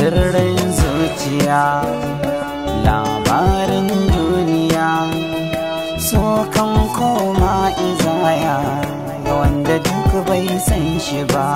sirrin zuciya, labarin duniya, so kan koma izaya ga wanda duk bai san shi ba.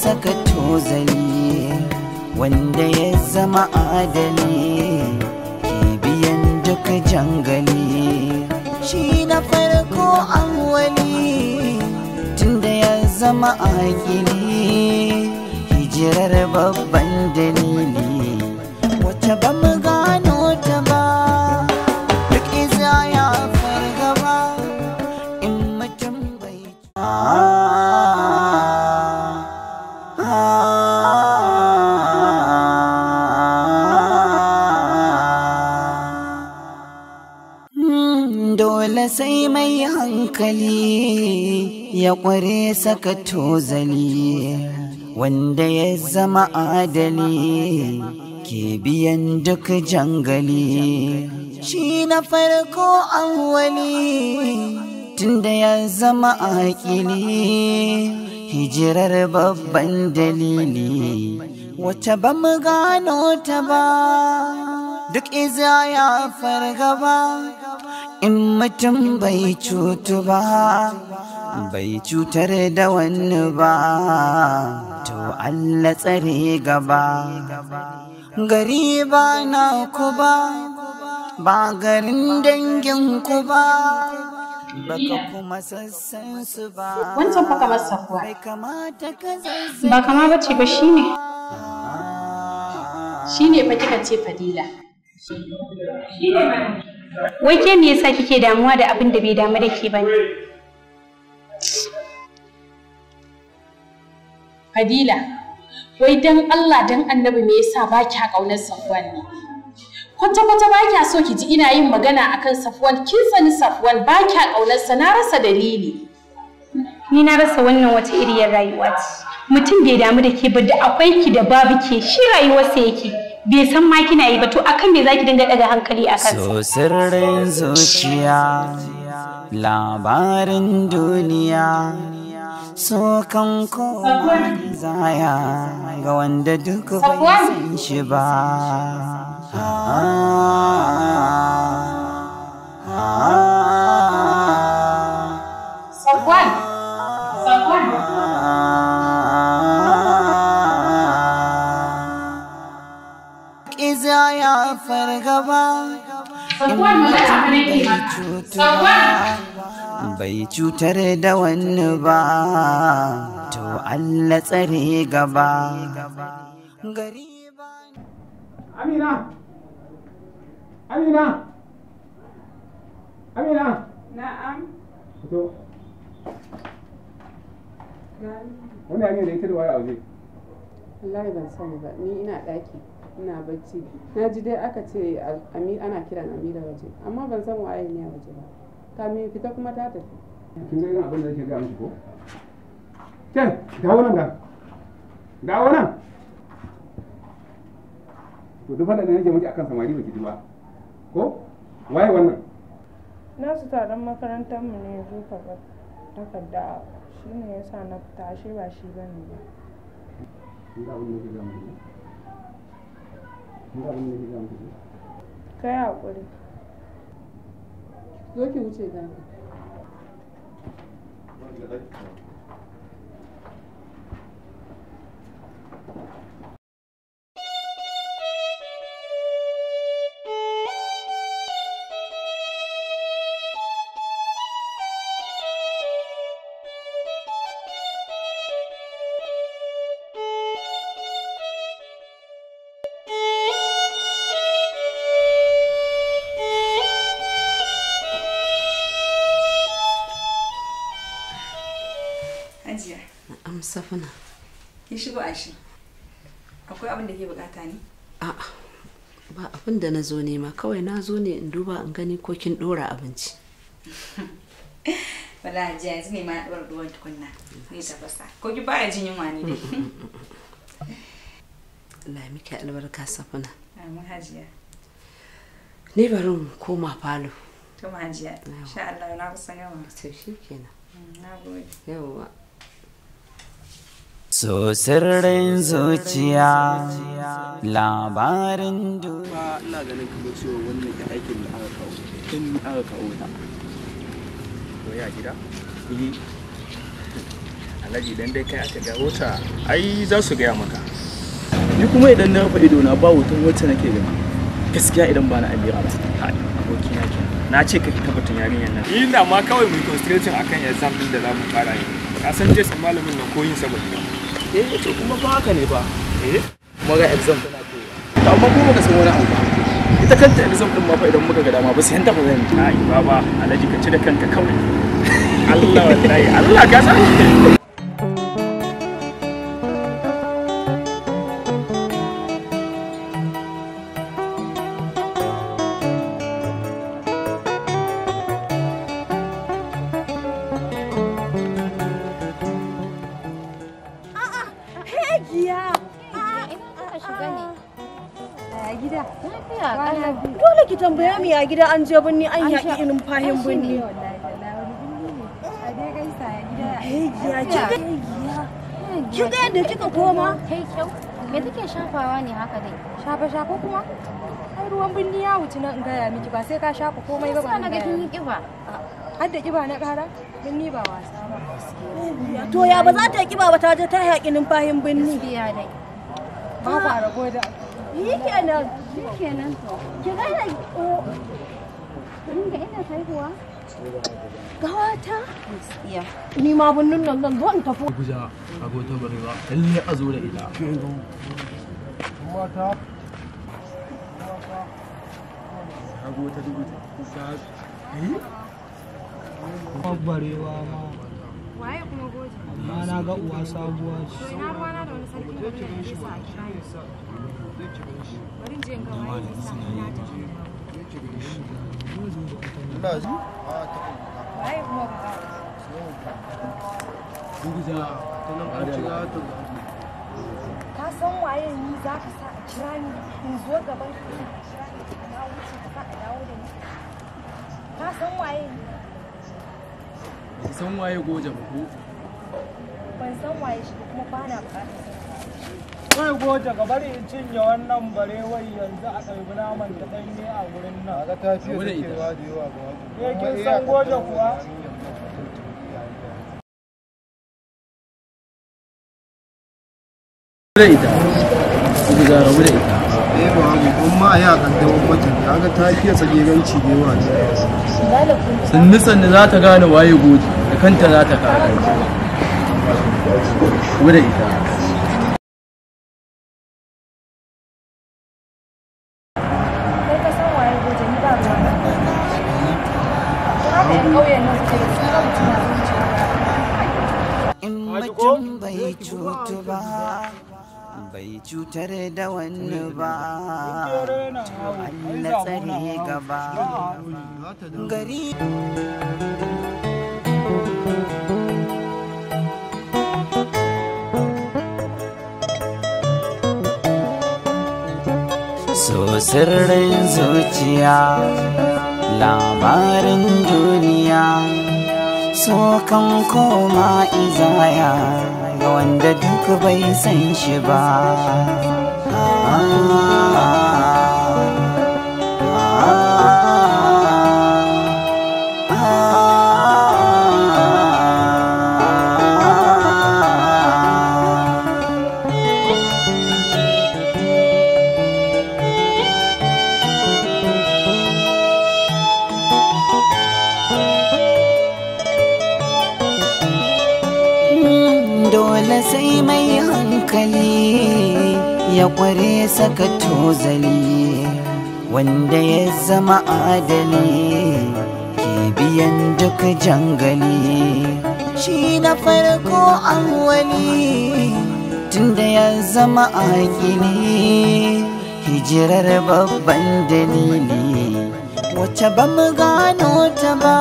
Saka tozali wanda ya zama adali ke biyan duka jangali, shi na farko awwali tunda ya zama akili, hijirar babban dalili wacce ba mu gano ta ba, duk iza ya fargaba in mutum bai dole sai mai hankali ya kware saka tozali wanda ya zama adali ke biyan duk jangali, shi na farko awwali tunda ya zama akili, hijirar babban dalili wacce ba mu gano ta ba, duk iza ya fargaba in mutum bai cutu ba, bai cutar da wani ba, to Allah tsare gaba. Gari ba na ku ba garin dangin ku ba, baka kuma sassan su ba. Wancan fa kamar safuwa. Bai kamata ka zazzabi ba kama bace ba shine. Shine fa kika ce Fadila. Wai ke me yasa kike damuwa da abin da bai damu da ke bane? Fadila, wai dan Allah dan Annabi me yasa ba kya kaunar Safwan ne? Kwata-kwata ba kya so ki ji ina yin magana akan Safwan, kin sani Safwan ba kya kaunar sa, na rasa dalili. Ni na rasa wannan wata iriyar rayuwa ce. Mutum bai damu da ke ba, da akwai ki da babu ke, shi rayuwarsa yake. Bai san ma kina yi ba, to akan me zaki dinga daga hankali a kansa? So sirrin zuciya, labarin duniya, so kan kowa zaya ga wanda duk bai san shi ba. Safwan, Safwan. Iza ya fargaba in mutum bai cutu bai cutar da wani ba, to Allah tsare gaba. Amina! Amina! Amina! Na'am. Fito. Wani hanyar da ita da waye a waje? Wallahi ban sani ba, ni ina ɗaki. Ina bacci. Na ji dai aka ce ana kiran Amira waje, amma ban san waye ne a waje ba. Kamin fita kuma ta tafi. Kin ga irin abin da nake ga miki ko? Ken, dawo nan ga. Dawo nan. To duk faɗa da nake miki akan samari baki ji ba. Ko? Waye wannan? Nasu taron makarantar mu ne zo karɓar takarda, shine yasa na fita, ashe ba shi bane ba. Kin ga abin da nake ga miki? Kai haƙuri. Zo ki wuce gani. Hajiya. Safina. Ki shigo a shi. Akwai abin da ke bukata ne? A'a, ba abin da na zo nema, kawai na zo ne in duba in gani ko kin dora abinci. Wala hajiya yanzu ne ma na dora ruwan tukunna. Zai tafasa. Ko ki baya jin yunwa ne dai? Allah miki albarka Safina. Amin hajiya. Ni bari mu koma falo. To hajiya. Insha Allah na kusa gama. To shikenan. Na gode. Yawwa. So sirrin zuciya labarin duniya. Ina ganin kamar cewa wannan ya aikin da aka kawo. In aka kawo ta. To ya gida? Alhaji idan dai kai aka gawo ta ai za su gaya maka. Ni kuma idan na rufe ido na ba hoton wacce nake gani. Gaskiya idan ba na Amira ba. Hai abokina kenan. Na ce ka tabbatar yarinyar nan. Ina ma kawai mu concentrating akan exam din da za mu fara yi. Ka san je malamin nan koyin saboda. To kuma fa haka ne ba. Kuma ga exam tana kowa. To amma kuma baka san wani abu ba. Ita kanta exam din ma fa idan muka ga dama ba sai hanta ba zan yi. Ai baba, Alhaji ka ci da kanka kawai. Allah wallahi, Allah ka san. Dole ki tambaya mu ya gida an je binni an yaƙi irin fahin binni. Ki ga yadda kika koma? Kai kyau. Me take shafawa ne haka dai? Shafa kuma? Ai ruwan binni ya wuce nan in gaya miki ba sai ka shafa komai ba. Ba na ga kin yi kiba. Har da kiba na ƙara? Binni ba wasa ba. To ya ba za ta yi kiba ba ta je ta yaƙi numfahin binni. Gaskiya dai. Ba ku rago da. Shikenan to. Ki ga da Ringa ina haihuwa? Gawata? Gaskiya. Ni ma bunnin nan zan zo in tafi. Guja rago ta barewa. Lalle a zo da ita. Mata. Rago ta dubu ta. Barewa ma. Waye kuma goje? Amma na ga uwa sabuwa ce. To ina ruwana da wani sarki da ya sa a kira ni. Bari je ga waye ya sa ina ta. Allah ji? Waye kuma ba? Guja ta nan an cira ta. Ka san waye ni za ka sa a kira ni in zo gaban ka na wuce ka a dawo da ni. Ka san waye ni? Ki san waye goje ba ko? Ban san waye shi kuma ba na bukatar. Kai goje ka bari in cinye wannan barewai yanzu a ɗauki naman ta ɗanye a wurin nan. Ga ta fiye da kewa da yawa ga wajen. Kin san goje kuwa? Da ita. Ku ga rabu da ita. Ba hagu kuma a yi a ƙaddamin mutum. Kaga ta fiye tsageranci da yawa ne. Sannu za ta gane waye goje da kanta za ta kare. Ku da ita. In mutum bai cutu ba, bai cutar da wani ba, an na tsare gaba gari. So sirrin zuciya labarin duniya, so kan koma izaya ga wanda duk bai san shi ba. Dole sai mai hankali ya kware saka tozali, wanda ya zama adali ke biyan duk jangali. Shi na farko awwali tunda ya zama akili, hijirar babban dalili wacce ba mu gano ta ba.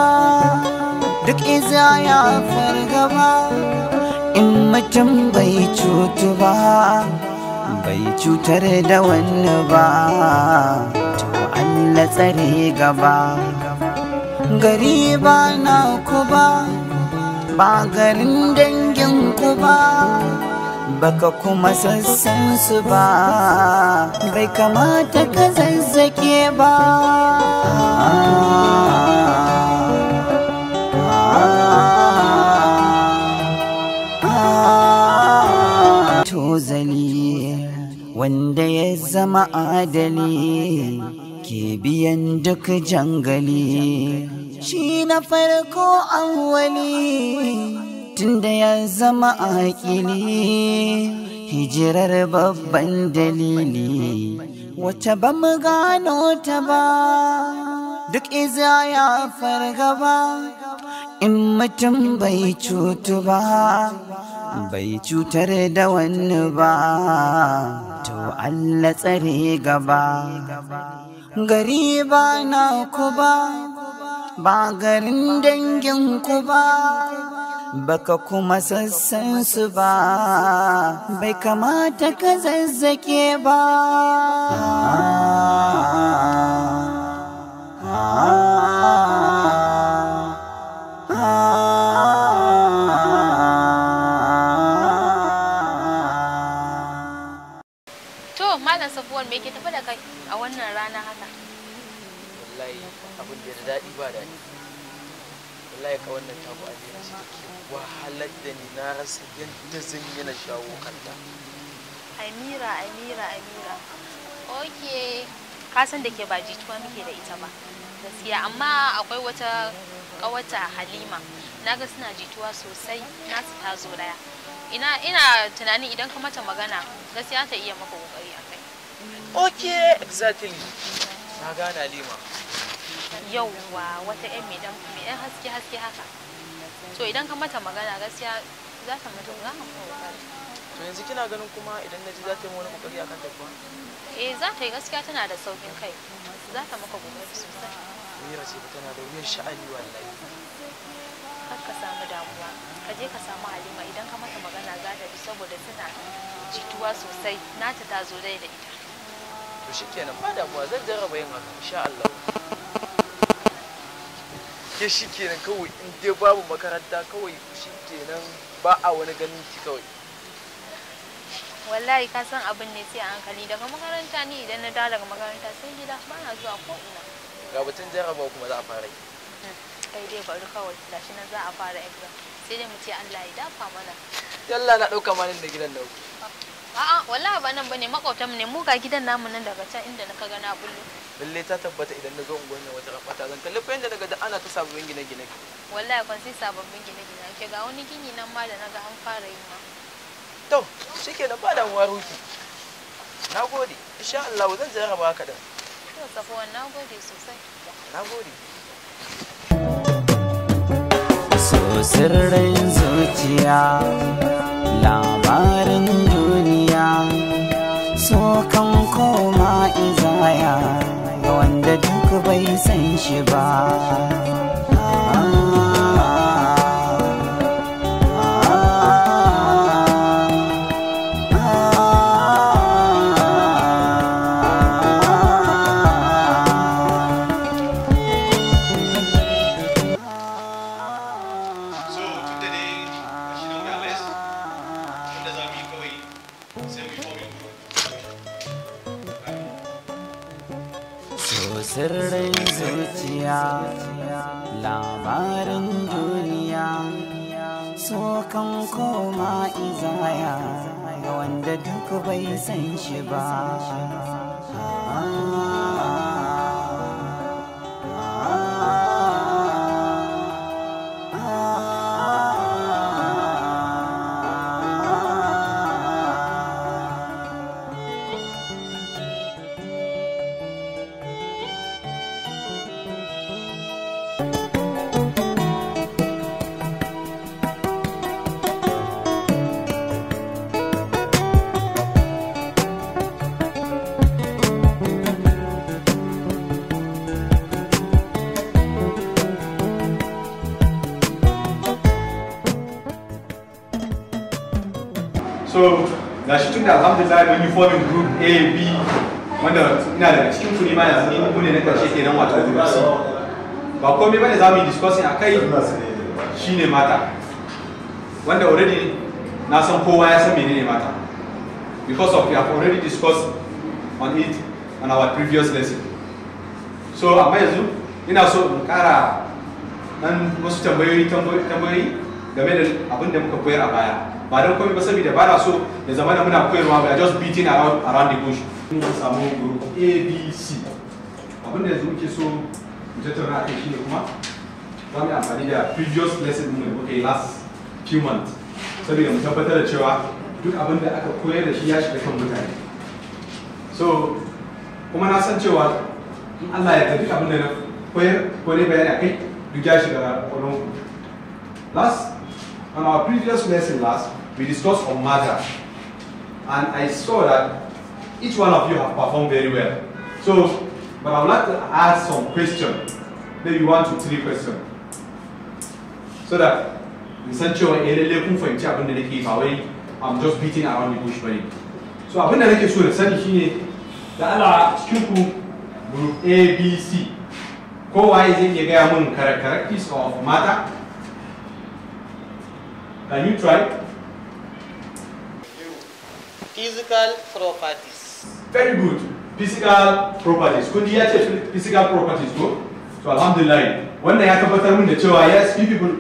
Duk iza ya fargaba in mutum bai cutu ba, bai cutar da wani ba, to Allah tsare gaba. Gari ba na ku ba, ba garin dangin ku ba, baka kuma sassan su ba, bai kamata ka zazzake ba. Tozali wanda ya zama adali ke biyan duk jangali, shi na farko awwali tunda ya zama akili, hijirar babban dalili wacce ba mu gano ta ba. Duk iza ya fargaba in mutum bai cutu ba, bai cutar da wani ba, to Allah tsare gaba. Gari ba na ku ba, ba garin dangin ku ba, baka kuma sassan su ba, bai kamata ka zazzake ba. Malam Safuwan me ke tafi da kai a wannan rana haka? Wallahi abin da ya daɗi ba daɗi. Wallahi ka wannan tabu a jini ce take wahalar da ni, na rasa yadda zan yi na shawo kanta. Amira. Okay, ka san da ke ba jituwa muke da ita ba. Gaskiya amma akwai wata kawata Halima. Naga suna jituwa sosai, nasu ta zo daya. Ina tunanin idan ka mata magana gaskiya ta iya maka kokari akai. Okay, exactly. Na gane Halima. Yauwa wata ƴan mai ɗan haske haka. To idan ka mata magana gaskiya za ta mata kokari. To yanzu kina ganin kuma idan naji za ta yi wani kokari akan ta kuwa? Za ta yi, gaskiya tana da saukin kai. Za ta maka kokari sosai. Mira ce tana da wuyan sha'ani wallahi. Kar ka samu damuwa. Ka je ka samu Halima, idan ka mata magana za ta bi saboda tana jituwa sosai. Nata ta zo dai da ita. To shikenan ba damuwa, zan jarraba yin haka insha Allah. Ke shikenan kawai in dai babu makaranta kawai shikenan ba a wani ganin ki kawai. Wallahi ka san abin ne sai a hankali, daga makaranta ni idan na dawo daga makaranta sai gida ba na zuwa ko ina. Ga batun jarraba kuma za a fara yi. Kai dai bari kawai, gashi nan za a fara exam. Sai dai mu ce Allah ya dafa mana. Yalla na dauka manin da gidan nan. A'a wallahi ba nan bane, makwabtan mu ne, mu ga gidan namu nan daga can inda na kaga na bullo. Lalle ta tabbata idan na zo unguwar nan wata rafata zan kalli fa yanda daga da ana ta sababbin gine-gine. Wallahi kon sai sababbin gine-gine ake, ga wani gini nan ma da naga an fara yi ma. To shikenan ba damuwa Ruki. Nagode, insha Allah zan jarraba haka din. To Safuwan, nagode sosai. Nagode. So sirrin zuciya, labarin duniya, so kan koma izaya ga wanda duk bai san shi ba. Sirrin zuciya, labarin duniya, so kan koma izaya ga wanda duk bai san shi ba. So gashi tun da alhamdulillah mun yi forming group A, B wanda ina daga cikin ku ne ma yanzu ni ne na karshe kenan wato group C. Ba komai bane za mu yi discussing akai shine mata. Wanda already na san kowa ya san menene mata. Because of we have already discussed on it on our previous lesson. So amma yanzu ina so in kara dan wasu tambayoyi game da abin da muka koyar a baya. Ba don komai ba saboda ba na so da zamana muna koyarwa we are just beating around the bush. Mun samu group A, B, C. Abin da yanzu muke so mu tattauna akai shine kuma za mu yi amfani da previous lesson din da muka yi last few months saboda mu tabbatar da cewa duk abin da aka koyar da shi ya shiga kan mutane. So kuma na san cewa in Allah ya duk abin da na koyar ko ne bayani akai duk ya shiga ƙwaron. On our previous lesson we discussed on mother, and I saw that each one of you have performed very well. So, but I would like to ask some questions, maybe 1 to 3 questions, so that in such a way, I'm just beating around the bush for it. So, abin da nake so da sani shine da Allah cikin ku group A, B, C. Kowa zai iya gaya mun characteristics of mother. Can you try? Physical properties. Very good. Physical properties. Kun ji ya ce physical properties ko? So alhamdulillah. Wannan ya tabbatar min da cewa yes, you people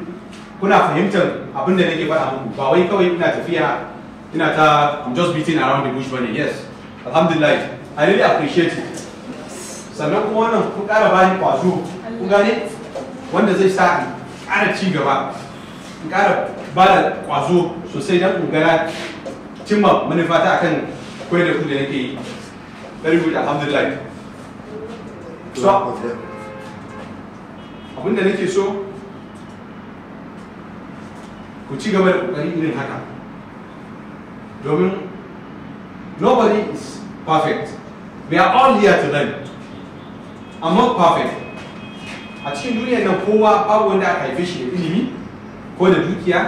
kuna fahimtar abin da nake faɗa muku. Ba wai kawai ina tafiya I'm just beating around the bush bane. Yes. Alhamdulillah. I really appreciate it. Sannan kuma wannan kun ƙara bani kwazo. Kun gane? Wanda zai sa in ƙara ci gaba. In ƙara ba da kwazo sosai don ƙungara cimma manufata akan koyar da ku da nake yi. Very good, alhamdulillah. So, abinda nake so ku ci gaba da ƙoƙari irin haka. Domin nobody is perfect. We are all here to learn. I'm not perfect. A cikin duniyar nan kowa babu wanda aka haife shi da ilimi ko da dukiya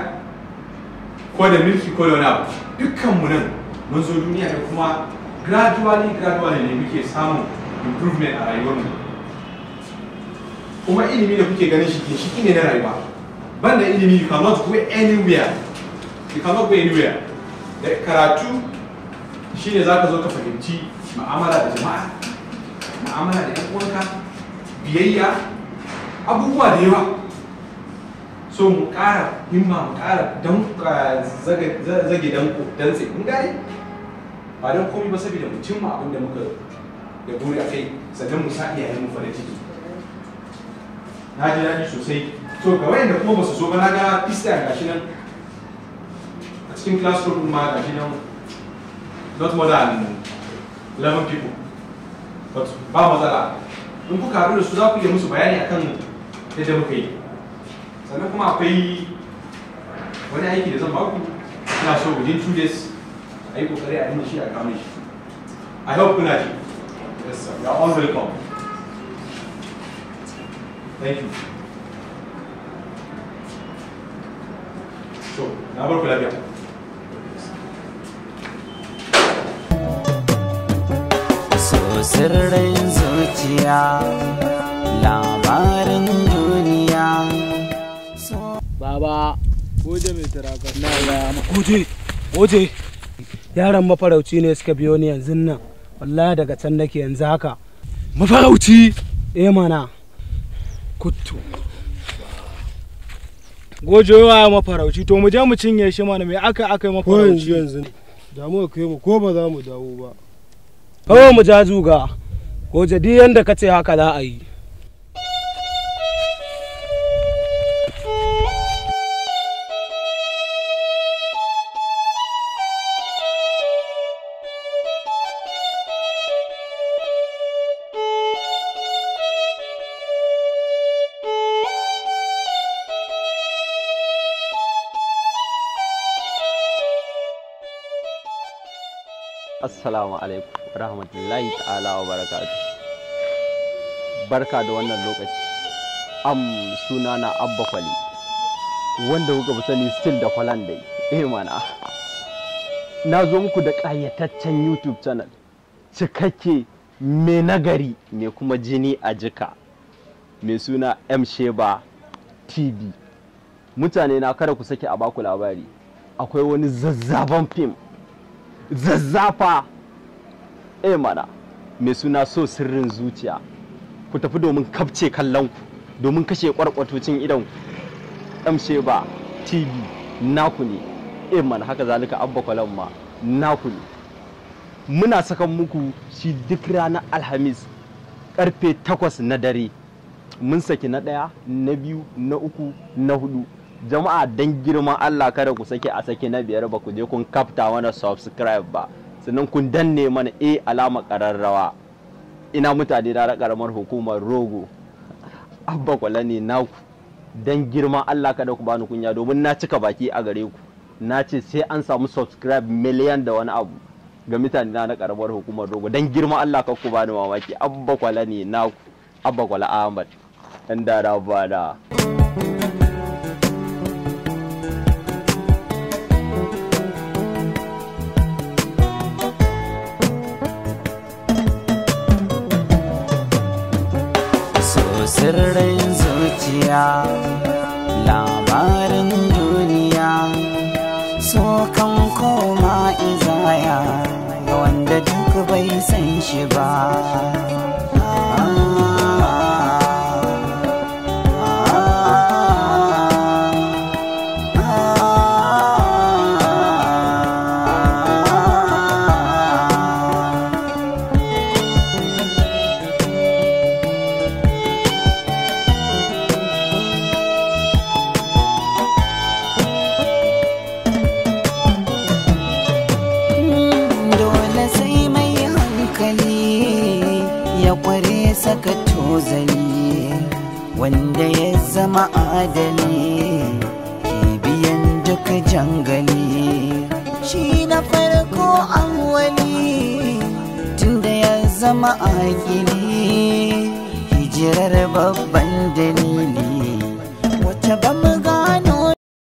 ko da mulki ko da wani abu. Dukkanmu nan mun zo duniya da kuma gradually ne muke samun improvement a rayuwarmu. Kuma ilimi da kuke ganin shi ne na rayuwa. Banda ilimi you cannot go anywhere. You cannot go anywhere. Da karatu shine zaka zo ka fahimci mu'amala da jama'a, mu'amala da ƴan uwanka, biyayya, abubuwa da yawa. So mu ƙara himma, mu ƙara zage dantse, mun gane? Ba don komai ba saboda mu cimma abin da muka da buri a kai, sannan mu sa iyayen mu farin ciki. Na ji daɗi sosai. So ga wayanda kuma ba su so ba na ga pista gashi nan a cikin classroom ma gashi nan not more than 11 people. But ba matsala. In kuka haɗu da su za ku iya musu bayani akan yadda muka yi. Sannan kuma akwai wani aiki da zan baku, ina so within 2 days a yi kokari a yi shi a kame shi. I hope kuna ji. Yes sir, you are all welcome. Thank you. So, na bar ku lafiya. So sirrin zuciya, labarin duniya. Baba, goje mai turaka na ga goje. Yaran mafarauci ne suka biyo ni yanzu nan. Wallahi daga can nake yanzu haka. Mafarauci? Eh mana. Kuttu. Gojo ya mafarauci to mu je mu cinye shi mana me aka yi mafarauci yanzu. Da mu kai mu ko ba za mu dawo ba. Kawo mu jazuga. Goje duk yanda kace haka za a yi. Assalamu alaikum rahmatullahi ta'ala wa barakatuh. Barka da wannan lokaci. Sunana Abba Kwali, wanda kuka fi sani still da kwalan dai. Mana na zo muku da ƙayataccen YouTube channel cikakke mai nagari mai kuma jini a jika mai suna SHEBA TV. Mutane na kada ku sake a baku labari, akwai wani zazzafan fim zazzafa mana mai suna so sirrin zuciya. Ku tafi domin kafce kallon ku, domin kashe kwarkwatocin idan SHEBA TV naku ne. Mana haka zalika abba kwalan ma naku ne. Muna sakan muku shi duk ranar Alhamis karfe 8 na dare. Mun saki na 1, na 2, na 3, na 4. Jama'a dan girman Allah kada ku sake a sake na 5 ba ku je kun kafta mana subscribe ba, sannan kun danne mana alama kararrawa. Ina mutane da karamar hukumar Rogo, abba kwala ne naku. Dan girman Allah kada ku bani kunya, domin na cika baki a gare ku. Na ce sai an samu subscribe miliyan da wani abu ga mutane na karamar hukumar Rogo. Dan girman Allah ka ku bani mamaki, abba kwala ne naku, abba kwala Ahmad dan dara bada. Sirrin zuciya, labarin duniya, so kan koma izaya ga wanda duk bai san shi ba. Saka tozali wanda ya zama adali ke biyan duka jangali, shi na farko awwali tunda ya zama akili, hijirar babban dalili wata ba